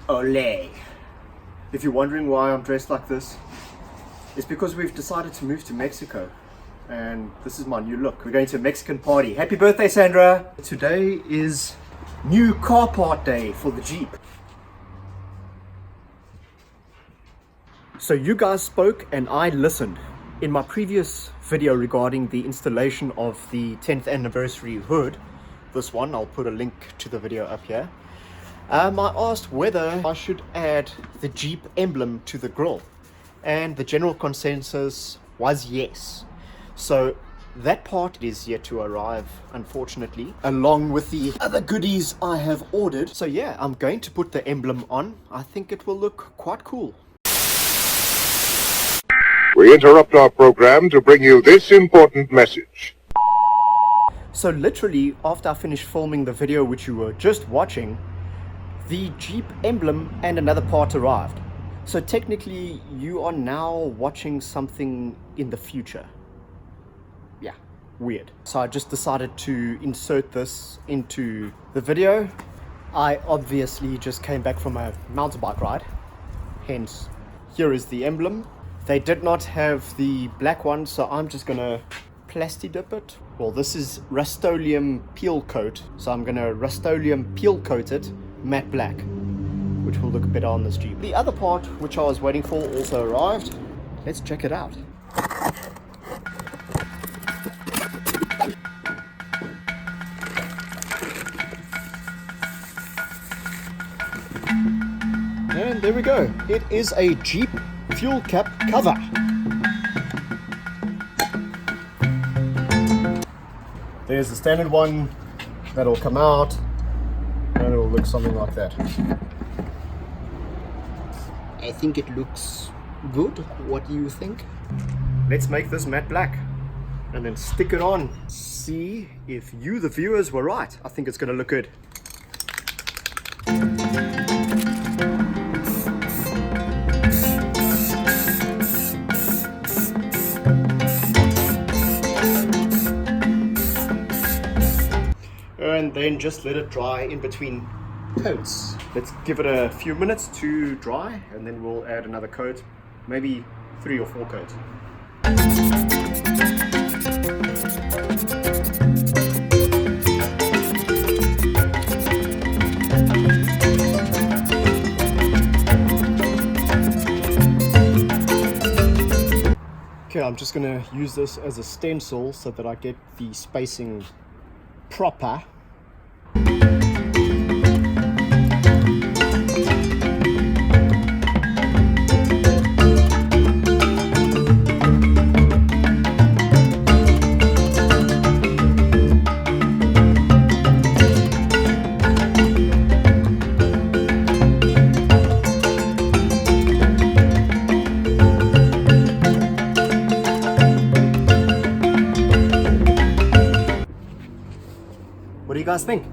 Ole. If you're wondering why I'm dressed like this, it's because we've decided to move to Mexico. And this is my new look. We're going to a Mexican party. Happy birthday, Sandra! Today is new car part day for the Jeep. So you guys spoke and I listened. In my previous video regarding the installation of the 10th anniversary hood, this one, I'll put a link to the video up here. I asked whether I should add the Jeep emblem to the grille, and the general consensus was yes. So that part is yet to arrive, unfortunately, along with the other goodies I have ordered. So yeah, I'm going to put the emblem on. I think it will look quite cool. We interrupt our program to bring you this important message. So literally, after I finished filming the video which you were just watching, the Jeep emblem and another part arrived. So technically, you are now watching something in the future. Yeah, weird. So I just decided to insert this into the video. I obviously just came back from a mountain bike ride. Hence, here is the emblem. They did not have the black one, so I'm just gonna plasti dip it. Well, this is Rustoleum Peel Coat, so I'm gonna Rustoleum Peel Coat it matte black, which will look better on this Jeep. The other part, which I was waiting for, also arrived. Let's check it out. And there we go. It is a Jeep Fuel Cap cover. There's the standard one that'll come out, and it'll look something like that. I think it looks good. What do you think? Let's make this matte black and then stick it on. See if you, the viewers, were right. I think it's going to look good. And then just let it dry in between coats. Let's give it a few minutes to dry, and then we'll add another coat, maybe 3 or 4 coats. Okay, I'm just gonna use this as a stencil so that I get the spacing proper. What do you guys think?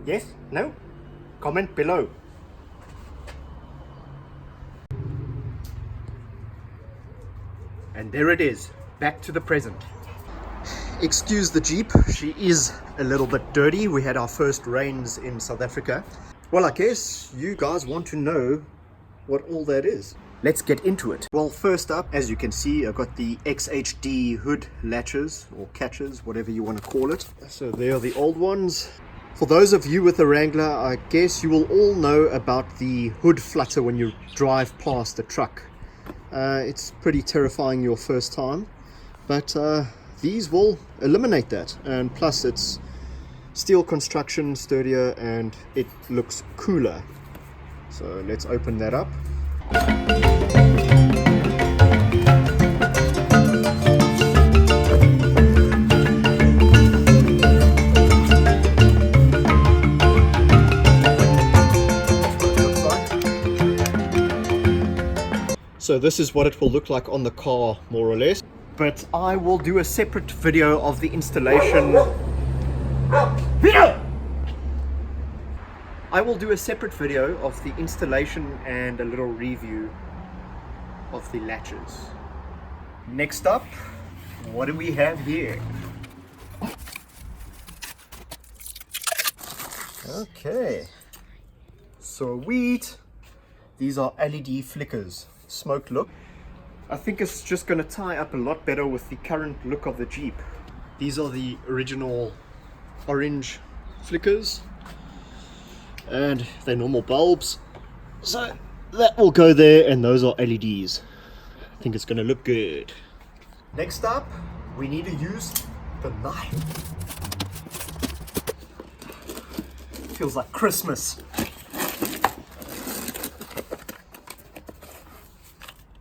Yes? No? Comment below. And there it is, back to the present. Excuse the Jeep, she is a little bit dirty. We had our first rains in South Africa. Well, I guess you guys want to know what all that is. Let's get into it. Well, first up, as you can see, I've got the XHD Hood latches, or catches, whatever you want to call it. So there are the old ones. For those of you with a Wrangler, I guess you will all know about the hood flutter when you drive past a truck. It's pretty terrifying your first time, but these will eliminate that. And plus it's steel construction, sturdier, and it looks cooler. So let's open that up. So this is what it will look like on the car, more or less. But I will do a separate video of the installation. I will do a separate video of the installation and a little review of the latches. Next up, what do we have here? Okay, Sweet. These are LED flickers, smoke look. I think it's just going to tie up a lot better with the current look of the Jeep. These are the original orange flickers, and they're normal bulbs, so that will go there, and those are LEDs. I think it's going to look good. Next up, we need to use the knife. Feels like Christmas.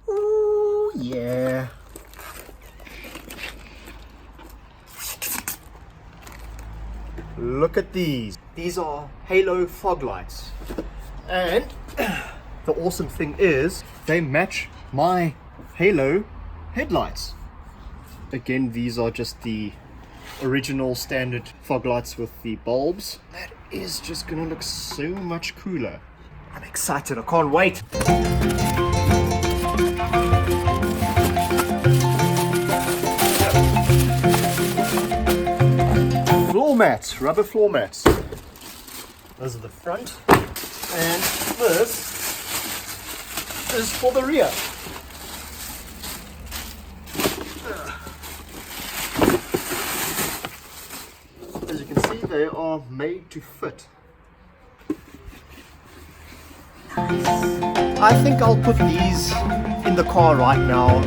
Ooh, yeah. Look at these. These are halo fog lights. And the awesome thing is they match my halo headlights. Again, these are just the original standard fog lights with the bulbs. That is just gonna look so much cooler. I'm excited, I can't wait. Floor mats, rubber floor mats. Those are the front, and this is for the rear. As you can see, they are made to fit. I think I'll put these in the car right now.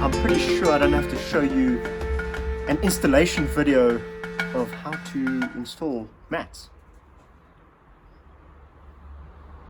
I'm pretty sure I don't have to show you an installation video of how to install mats.